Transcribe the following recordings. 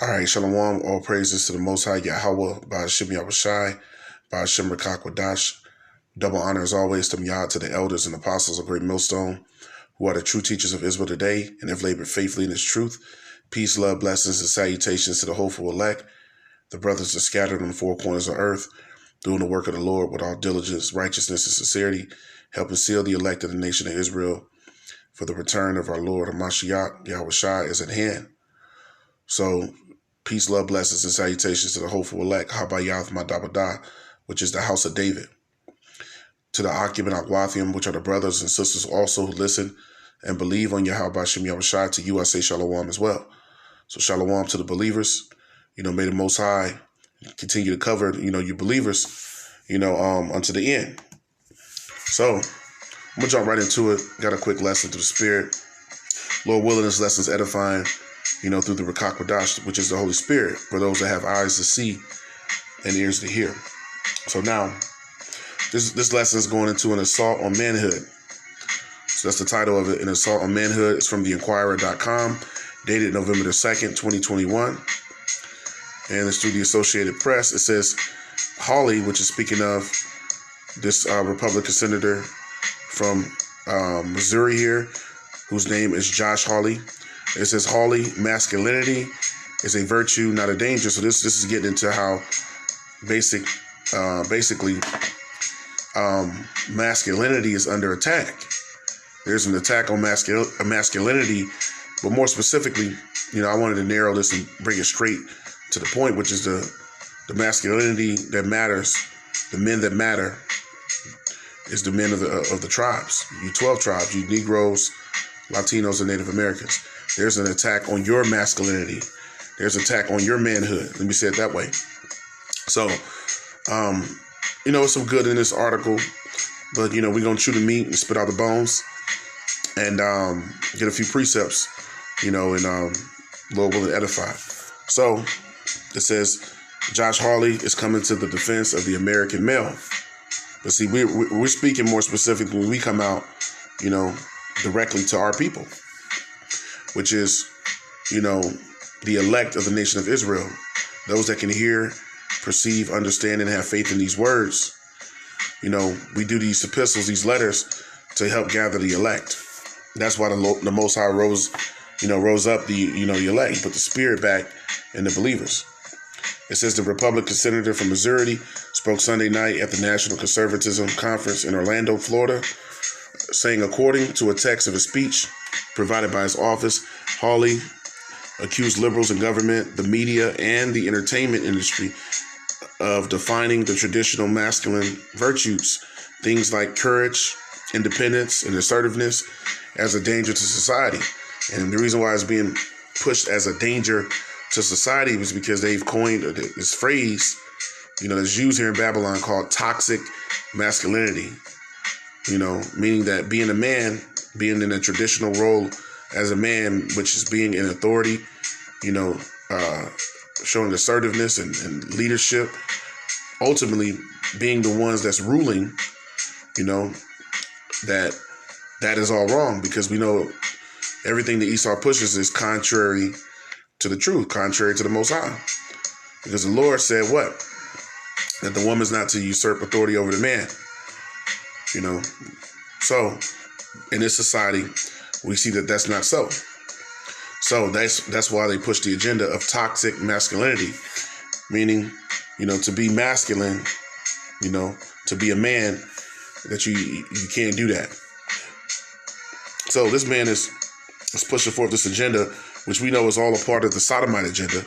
All right, Shalom, all praises to the Most High Yahweh, by Hashem Yahushai, by Hashem Rakakwadash. Double honor as always to Miyad, to the elders and apostles of Great Millstone, who are the true teachers of Israel today and have labored faithfully in His truth. Peace, love, blessings, and salutations to the hopeful elect, the brothers that are scattered on the four corners of earth, doing the work of the Lord with all diligence, righteousness, and sincerity, helping seal the elect of the nation of Israel, for the return of our Lord Hamashiach Yahushai is at hand. So, peace, love, blessings, and salutations to the hopeful elect, Habayath Madabada, which is the house of David. To the Akim and Akwathium, which are the brothers and sisters also who listen and believe on Yahweh Shem Yahushai. To you I say shalom as well. So shalom to the believers. May the Most High continue to cover, you believers, unto the end. So I'm going to jump right into it. Got a quick lesson through the Spirit. Lord willing, this lesson's edifying, through the Rakakwadash, which is the Holy Spirit, for those that have eyes to see and ears to hear. So now, this lesson is going into an assault on manhood. So that's the title of it, an assault on manhood. It's from theinquirer.com, dated November the 2nd, 2021. And it's through the Associated Press. It says, Hawley, which is speaking of this Republican senator from Missouri here, whose name is Josh Hawley. It says, Hawley, masculinity is a virtue, not a danger. So this is getting into how basically masculinity is under attack. There's an attack on masculinity, but more specifically, I wanted to narrow this and bring it straight to the point, which is the masculinity that matters, the men that matter, is the men of the tribes. You 12 tribes, you Negroes, Latinos, and Native Americans. There's an attack on your masculinity. There's an attack on your manhood. Let me say it that way. So, it's some good in this article, but, we're going to chew the meat and spit out the bones and get a few precepts, and Lord willing edify. So it says, Josh Hawley is coming to the defense of the American male. But see, we're speaking more specifically when we come out, directly to our people, which is, the elect of the nation of Israel, those that can hear, perceive, understand, and have faith in these words. We do these epistles, these letters, to help gather the elect. That's why the Most High rose up the elect. He put the Spirit back in the believers. It says the Republican senator from Missouri spoke Sunday night at the National Conservatism Conference in Orlando, Florida, saying, according to a text of his speech provided by his office, Hawley accused liberals in government, the media, and the entertainment industry of defining the traditional masculine virtues, things like courage, independence, and assertiveness, as a danger to society. And the reason why it's being pushed as a danger to society was because they've coined this phrase, that's used here in Babylon, called toxic masculinity, meaning that being a man, being in a traditional role as a man, which is being in authority, showing assertiveness and leadership, ultimately being the ones that's ruling, that is all wrong, because we know everything that Esau pushes is contrary to the truth, contrary to the Most High. Because the Lord said what? That the woman's not to usurp authority over the man. So in this society, we see that that's not so. So that's why they push the agenda of toxic masculinity, meaning, to be masculine, to be a man, that you can't do that. So this man is pushing forth this agenda, which we know is all a part of the sodomite agenda,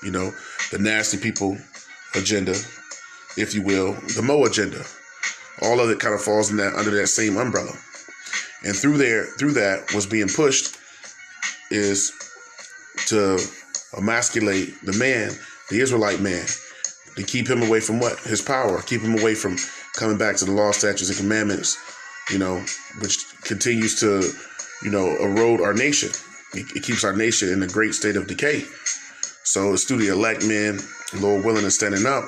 the nasty people agenda, if you will, the Mo agenda. All of it kind of falls under that same umbrella. And through that, what's being pushed is to emasculate the man, the Israelite man, to keep him away from what? His power, keep him away from coming back to the law, statutes, and commandments, which continues to, erode our nation. It keeps our nation in a great state of decay. So it's through the elect men, Lord willing and standing up,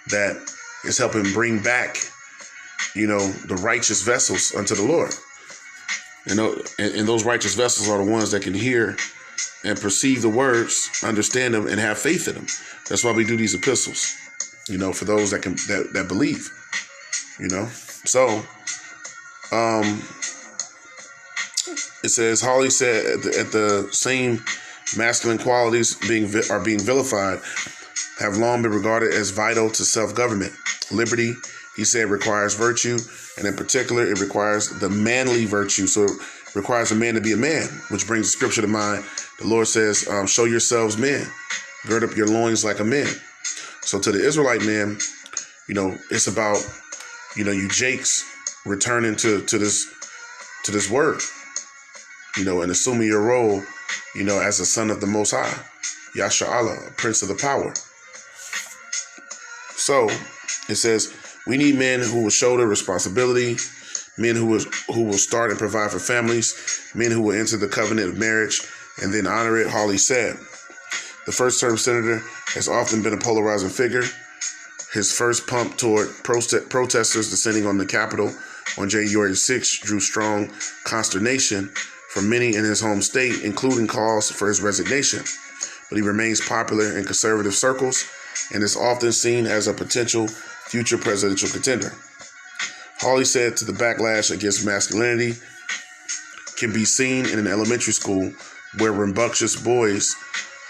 that is helping bring back, the righteous vessels unto the Lord. And those righteous vessels are the ones that can hear, and perceive the words, understand them, and have faith in them. That's why we do these epistles, for those that believe, So, it says, Hawley said at the same masculine qualities are being vilified have long been regarded as vital to self-government. Liberty, he said, requires virtue, and in particular, it requires the manly virtue. So it requires a man to be a man, which brings the scripture to mind. The Lord says, show yourselves men, gird up your loins like a man. So to the Israelite man, it's about, you Jakes returning to this word, and assuming your role, as a son of the Most High, Yasha Allah, Prince of the Power. So it says, we need men who will shoulder responsibility, men who will start and provide for families, men who will enter the covenant of marriage and then honor it, Hawley said. The first-term senator has often been a polarizing figure. His first pump toward protesters descending on the Capitol on January 6 drew strong consternation from many in his home state, including calls for his resignation. But he remains popular in conservative circles and is often seen as a potential future presidential contender. Hawley said the backlash against masculinity can be seen in an elementary school where rambunctious boys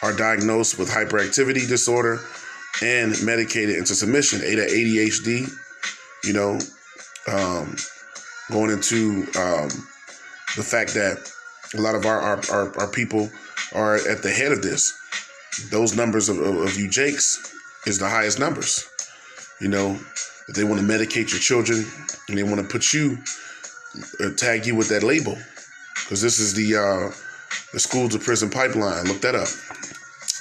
are diagnosed with hyperactivity disorder and medicated into submission, ADHD, going into the fact that a lot of our people are at the head of this. Those numbers of you Jakes is the highest numbers. If they want to medicate your children and they want to put you, tag you with that label, because this is the school to prison pipeline. Look that up.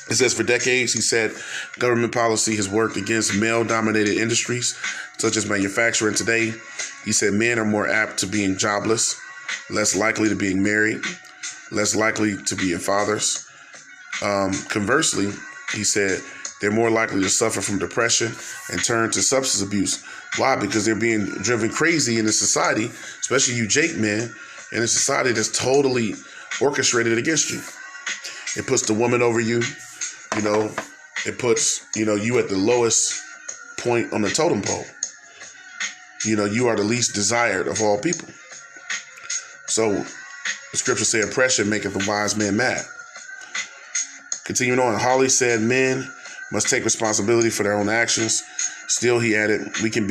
It says, for decades, he said, government policy has worked against male-dominated industries, such as manufacturing. Today, he said, men are more apt to being jobless, less likely to being married, less likely to being fathers. Conversely, he said, they're more likely to suffer from depression and turn to substance abuse. Why? Because they're being driven crazy in a society, especially you Jake men, in a society that's totally orchestrated against you. It puts the woman over you. It puts, you at the lowest point on the totem pole. You are the least desired of all people. So the scripture said, oppression maketh the wise man mad. Continuing on, Hawley said, men must take responsibility for their own actions. Still, he added, can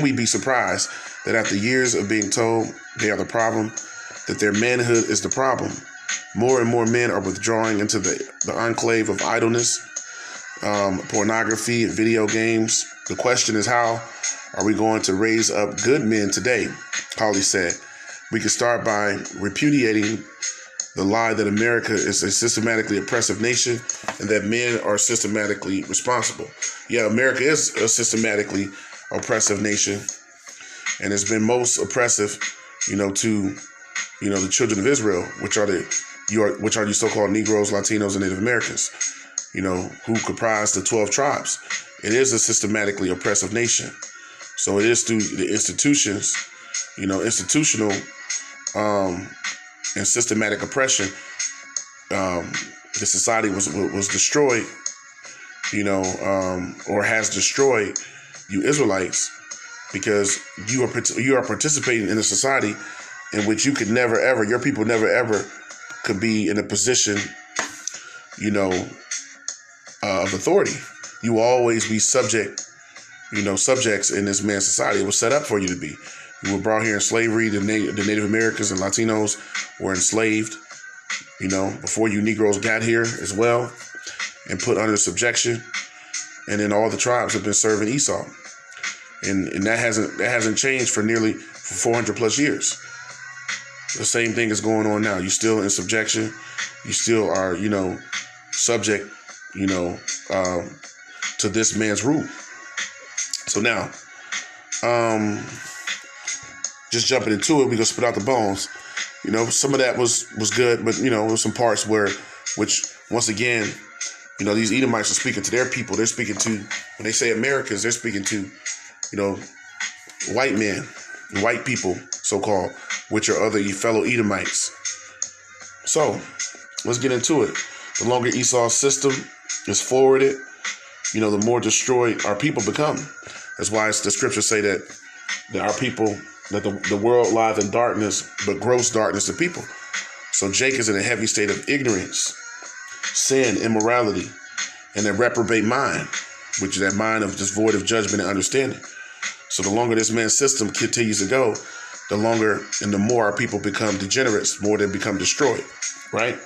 we be surprised that after years of being told they are the problem, that their manhood is the problem? More and more men are withdrawing into the enclave of idleness, pornography, and video games. The question is, how are we going to raise up good men today? Hawley said, we can start by repudiating the lie that America is a systematically oppressive nation and that men are systematically responsible. Yeah, America is a systematically oppressive nation and has been most oppressive, to, the children of Israel, which are the so-called Negroes, Latinos, and Native Americans, who comprise the 12 tribes. It is a systematically oppressive nation. So it is through the institutions, institutional and systematic oppression. The society was destroyed, or has destroyed you Israelites, because you are participating in a society in which you could never ever, your people never ever could be in a position, of authority. You will always be subjects in this man's society. It was set up for you to be. You were brought here in slavery. The Native Americans and Latinos were enslaved, before you Negroes got here as well, and put under subjection. And then all the tribes have been serving Esau. And that hasn't changed for nearly 400 plus years. The same thing is going on now. You're still in subjection. You still are, subject, to this man's rule. So now, just jumping into it, we gonna spit out the bones. Some of that was good, but there was some parts which once again, these Edomites are speaking to their people. They're speaking to, when they say Americans, they're speaking to, white men, white people, so-called, which are other fellow Edomites. So let's get into it. The longer Esau's system is forwarded, the more destroyed our people become. That's why the scriptures say that our people, that the world lieth in darkness, but gross darkness to people. So Jake is in a heavy state of ignorance, sin, immorality, and a reprobate mind, which is that mind of just void of judgment and understanding. So the longer this man's system continues to go, the longer and the more our people become degenerates, more they become destroyed, right?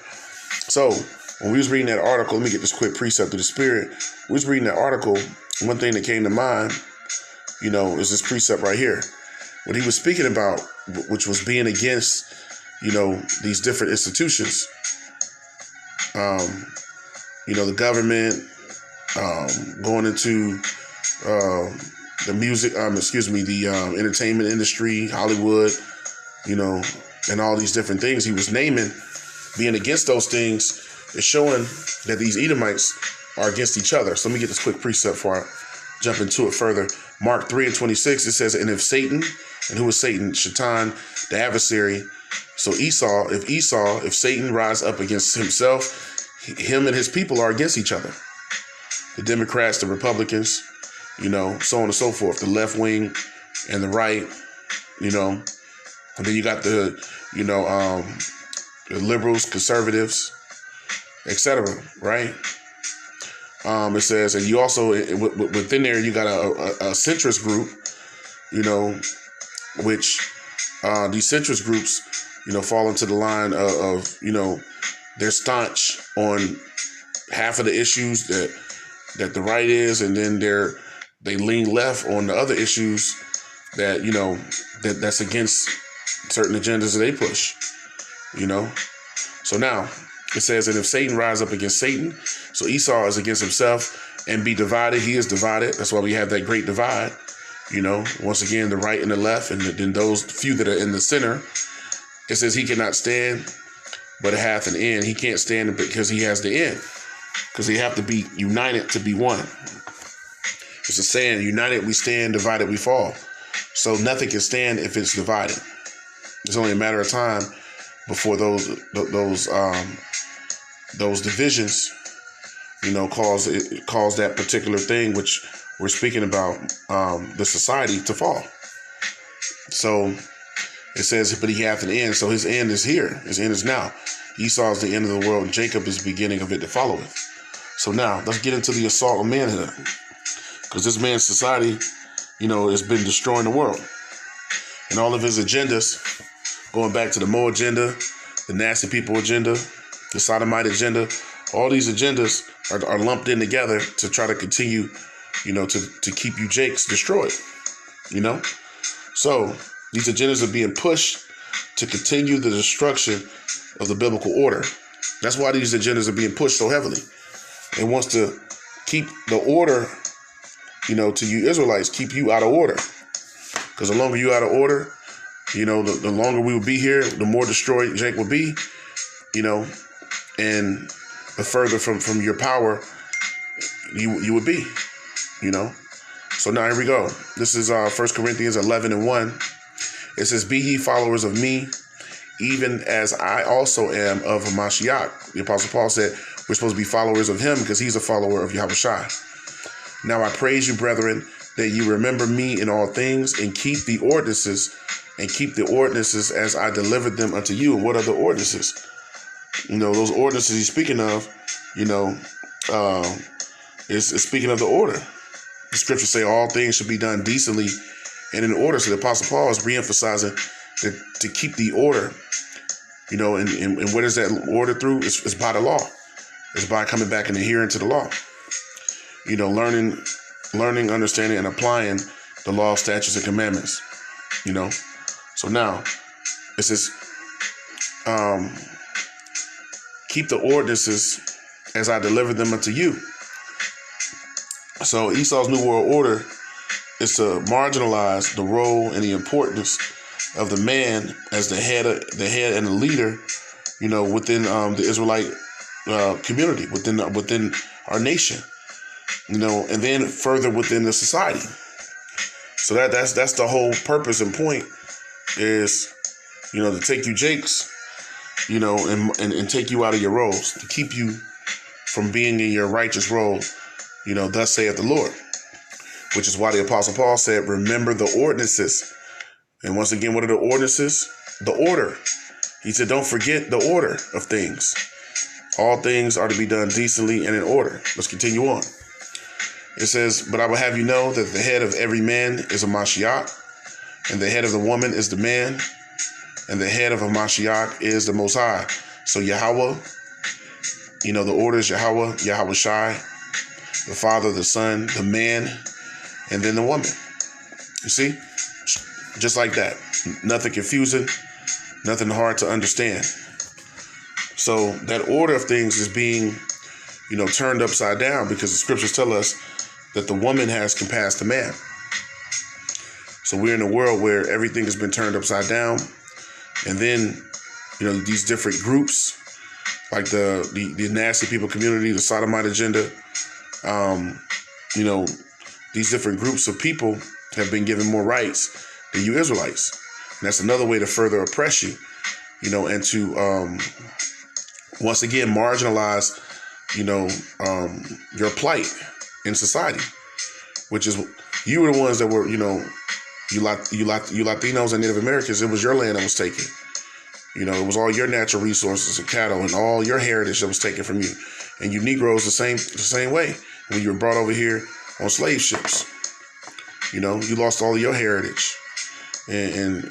So when we was reading that article, let me get this quick precept of the Spirit. We was reading that article, one thing that came to mind, is this precept right here. What he was speaking about, which was being against, these different institutions, the government, going into the music, the entertainment industry, Hollywood, and all these different things he was naming. Being against those things is showing that these Edomites are against each other. So let me get this quick precept before I jump into it further. Mark 3:26, it says, and if Satan, and who is Satan? Shaitan, the adversary. So if Satan rise up against himself, him and his people are against each other. The Democrats, the Republicans, so on and so forth, the left wing and the right, and then you got the liberals, conservatives, etc., right? It says, and you also, within there, you got a centrist group, which these centrist groups, fall into the line of they're staunch on half of the issues that the right is, and then they lean left on the other issues that, that's against certain agendas that they push, So now it says that if Satan rise up against Satan, so Esau is against himself and be divided, he is divided. That's why we have that great divide, once again, the right and the left, and then those few that are in the center. It says he cannot stand, but it hath an end. He can't stand because he has the end, because they have to be united to be one. It's a saying, united we stand, divided we fall. So nothing can stand if it's divided. It's only a matter of time before those divisions, cause that particular thing which we're speaking about, the society, to fall. So it says, but he hath an end. So his end is here. His end is now. Esau is the end of the world, and Jacob is the beginning of it to follow it. So now let's get into the assault on manhood, because this man's society, has been destroying the world, and all of his agendas, going back to the Mo agenda, the nasty people agenda, the sodomite agenda. All these agendas are lumped in together to try to continue, to keep you Jakes destroyed, So these agendas are being pushed to continue the destruction of the biblical order. That's why these agendas are being pushed so heavily. It wants to keep the order, to you Israelites, keep you out of order. Because the longer you out of order, the longer we will be here, the more destroyed Jake will be, and the further from your power you would be, So now here we go. This is 1 Corinthians 11:1. It says, be ye followers of me, even as I also am of Mashiach. The Apostle Paul said we're supposed to be followers of him because he's a follower of Yahushua. Now I praise you, brethren, that you remember me in all things and keep the ordinances, as I delivered them unto you. And what are the ordinances? Those ordinances he's speaking of, is speaking of the order. The scriptures say all things should be done decently and in order. So the Apostle Paul is reemphasizing to keep the order, and what is that order through? It's by the law. It's by coming back and adhering to the law. Learning, understanding, and applying the law, statutes, and commandments. So now it says, keep the ordinances as I delivered them unto you. So Esau's New World Order is to marginalize the role and the importance of the man as the head and the leader, within the Israelite community, within our nation, and then further within the society. So that's the whole purpose and point is, to take you Jakes, and take you out of your roles, to keep you from being in your righteous role, thus saith the Lord. Which is why the Apostle Paul said, remember the ordinances. And once again, what are the ordinances? The order. He said, don't forget the order of things. All things are to be done decently and in order. Let's continue on. It says, but I will have you know that the head of every man is a Mashiach, and the head of the woman is the man, and the head of a Mashiach is the Most High. So Yahweh, the order is Yahweh Shai, the Father, the Son, the man, and then the woman. You see? Just like that. Nothing confusing, nothing hard to understand. So that order of things is being, turned upside down, because the scriptures tell us that the woman has compassed the man. So we're in a world where everything has been turned upside down. And then, these different groups, like the nasty people community, the sodomite agenda, these different groups of people have been given more rights than you Israelites. And that's another way to further oppress you, and to, once again, marginalize, your plight in society, which is, you were the ones that were, you Latinos and Native Americans, it was your land that was taken. It was all your natural resources and cattle and all your heritage that was taken from you. And you Negroes the same way. When you were brought over here on slave ships, you lost all of your heritage and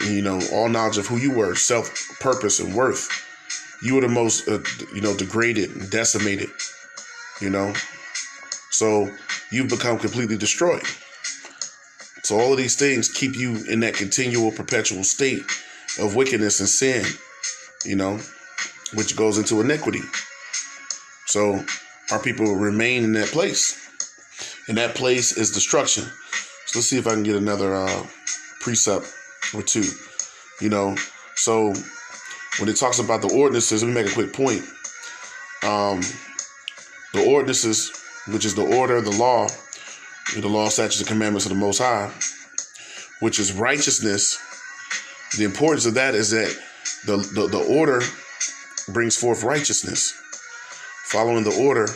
all knowledge of who you were, self, purpose, and worth. You were the most, degraded and decimated, So you've become completely destroyed. So all of these things keep you in that continual, perpetual state of wickedness and sin, which goes into iniquity. So our people remain in that place. And that place is destruction. So let's see if I can get another precept or two. So when it talks about the ordinances, let me make a quick point. The ordinances, which is the order, the law, statutes, and commandments of the Most High, which is righteousness. The importance of that is that the order brings forth righteousness. Following the order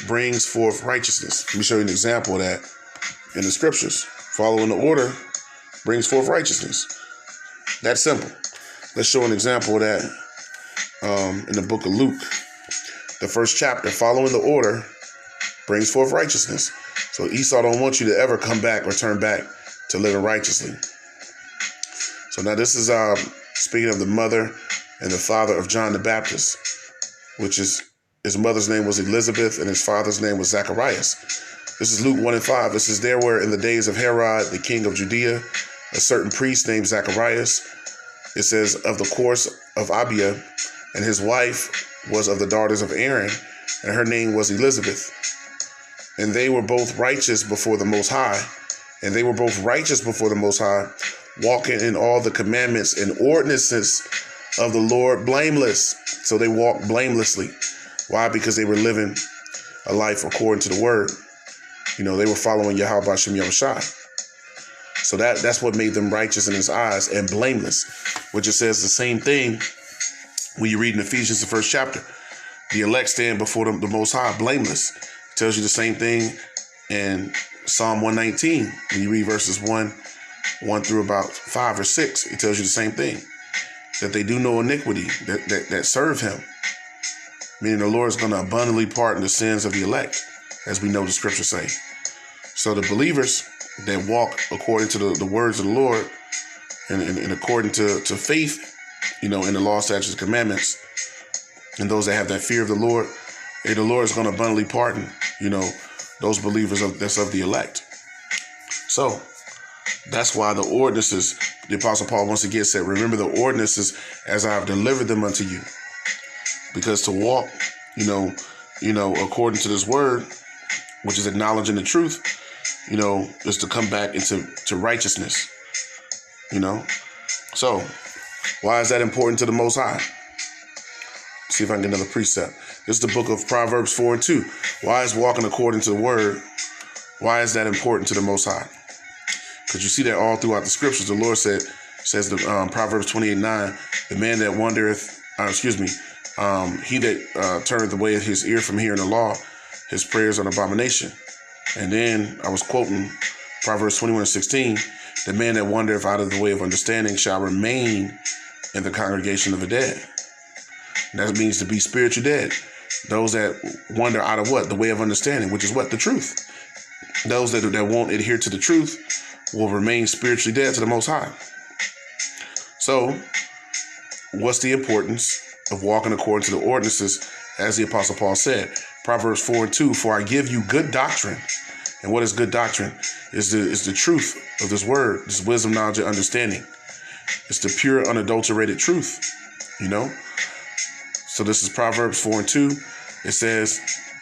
brings forth righteousness. Let me show you an example of that in the scriptures. Following the order brings forth righteousness. That's simple. Let's show an example of that in the book of Luke, the 1st chapter. Following the order brings forth righteousness. So Esau don't want you to ever come back or turn back to living righteously. So now this is speaking of the mother and the father of John the Baptist, which is, his mother's name was Elizabeth and his father's name was Zacharias. This is Luke 1:5. This is, there were in the days of Herod, the king of Judea, a certain priest named Zacharias. It says, of the course of Abia, and his wife was of the daughters of Aaron, and her name was Elizabeth. And they were both righteous before the Most High. Walking in all the commandments and ordinances of the Lord blameless. So they walked blamelessly. Why? Because they were living a life according to the word. They were following Yahweh Bashem Yahushai. So that's what made them righteous in his eyes and blameless, which it says the same thing when you read in Ephesians, the 1st chapter. The elect stand before the Most High blameless. It tells you the same thing in Psalm 119. When you read verses 1 through about 5 or 6, it tells you the same thing. That they do no iniquity, that serve him. Meaning the Lord is going to abundantly pardon the sins of the elect, as we know the scriptures say. So the believers that walk according to the words of the Lord and according to faith, in the law, statutes, and commandments, and those that have that fear of the Lord is going to abundantly pardon, those believers that's of the elect. So that's why the ordinances, the Apostle Paul once again said, remember the ordinances as I have delivered them unto you. Because to walk, according to this word, which is acknowledging the truth, is to come back into righteousness, So why is that important to the Most High? See if I can get another precept. This is the book of Proverbs 4:2. Why is walking according to the word, why is that important to the Most High? Because you see that all throughout the scriptures. The Lord said, says the Proverbs 28:9, the man that wandereth, he that turneth away his ear from hearing the law, his prayers are an abomination. And then I was quoting Proverbs 21:16, the man that wandereth out of the way of understanding shall remain in the congregation of the dead. And that means to be spiritually dead. Those that wander out of what? The way of understanding, which is what? The truth. Those that won't adhere to the truth will remain spiritually dead to the Most High. So, what's the importance of walking according to the ordinances, as the Apostle Paul said? Proverbs 4:2, for I give you good doctrine. And what is good doctrine? Is the truth of this word, this wisdom, knowledge, and understanding. It's the pure, unadulterated truth, So this is Proverbs 4:2. It says,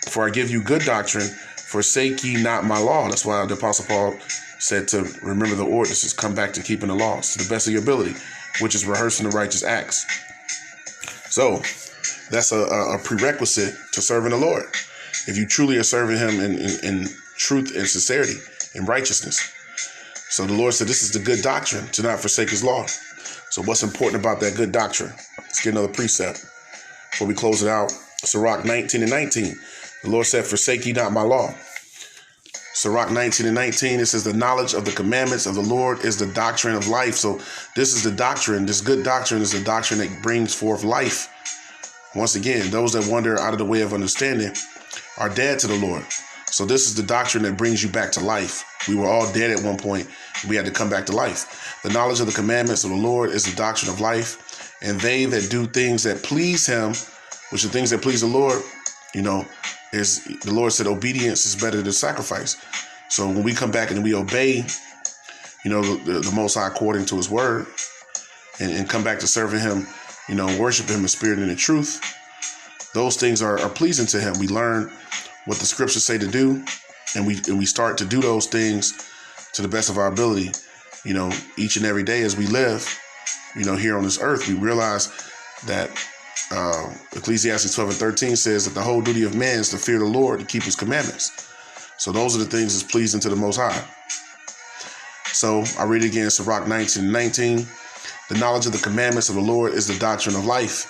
for I give you good doctrine, forsake ye not my law. That's why the Apostle Paul said to remember the ordinances, come back to keeping the laws to the best of your ability, which is rehearsing the righteous acts. So that's a prerequisite to serving the Lord. If you truly are serving him in truth and sincerity and righteousness. So the Lord said, this is the good doctrine, to not forsake his law. So what's important about that good doctrine? Let's get another precept before we close it out. Sirach 19:19. The Lord said, forsake ye not my law. Sirach 19:19, it says, the knowledge of the commandments of the Lord is the doctrine of life. So this is the doctrine. This good doctrine is the doctrine that brings forth life. Once again, those that wander out of the way of understanding are dead to the Lord. So this is the doctrine that brings you back to life. We were all dead at one point. We had to come back to life. The knowledge of the commandments of the Lord is the doctrine of life. And they that do things that please him, which are things that please the Lord, is the Lord said obedience is better than sacrifice. So when we come back and we obey, the Most High according to his word and come back to serving him, worship him in spirit and in truth, those things are pleasing to him. We learn what the scriptures say to do, and we start to do those things to the best of our ability, each and every day as we live, here on this earth. We realize that Ecclesiastes 12:13 says that the whole duty of man is to fear the Lord, to keep his commandments. So those are the things that's pleasing to the Most High. So I read again, Sirach 19:19. The knowledge of the commandments of the Lord is the doctrine of life.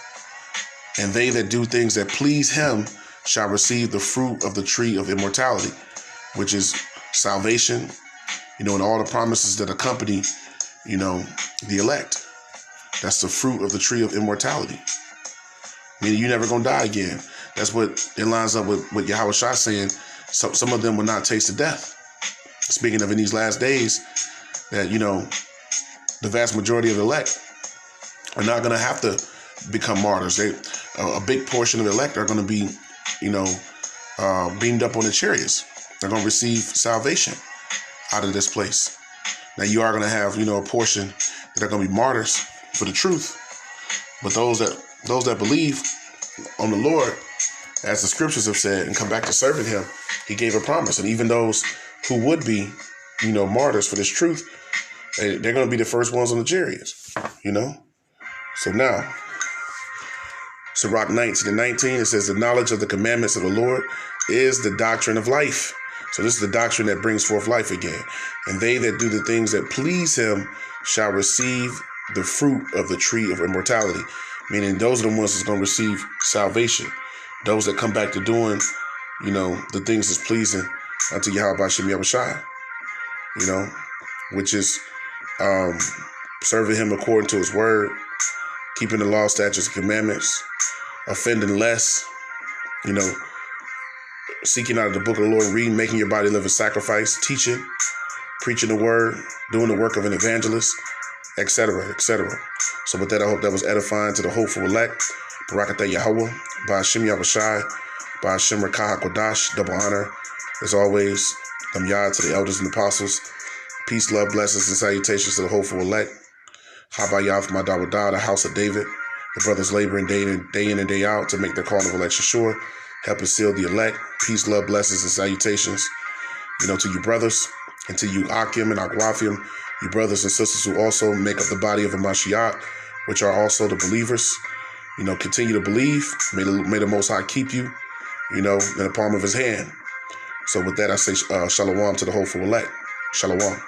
And they that do things that please him shall receive the fruit of the tree of immortality, which is salvation, and all the promises that accompany, the elect. That's the fruit of the tree of immortality. Meaning you're never going to die again. That's what it lines up with what Yahweh Shai saying. Some of them will not taste of death. Speaking of in these last days, that, the vast majority of the elect are not going to have to become martyrs. A big portion of the elect are going to be, beamed up on the chariots. They're going to receive salvation out of this place. Now you are going to have, a portion that are going to be martyrs for the truth. But those that believe on the Lord, as the scriptures have said, and come back to serving him, he gave a promise. And even those who would be, martyrs for this truth, they're going to be the first ones on the chariots, So now, Sirach 19:19, it says, the knowledge of the commandments of the Lord is the doctrine of life. So this is the doctrine that brings forth life again. And they that do the things that please him shall receive the fruit of the tree of immortality. Meaning those are the ones that's going to receive salvation. Those that come back to doing, the things that's pleasing unto Yahweh Bashem Yahushai, which is serving him according to his word, keeping the law, statutes, and commandments, offending less, seeking out of the book of the Lord, reading, making your body live a sacrifice, teaching, preaching the word, doing the work of an evangelist, etc., etc. So with that, I hope that was edifying to the hopeful elect. Barakatah Yahweh, Ba'ashem Yahushai, Ba'ashem Rakah HaKodash, double honor, as always, Yad to the elders and apostles. Peace, love, blessings, and salutations to the hopeful elect. Habayah from Madawadah, the house of David. The brothers laboring day in and day out to make their call of election sure. Help us seal the elect. Peace, love, blessings, and salutations, to you brothers, and to you Akim and Akwafim, you brothers and sisters who also make up the body of a Mashiach, which are also the believers. Continue to believe. May the Most High keep you, in the palm of his hand. So with that, I say shalom to the hopeful elect. Shalom.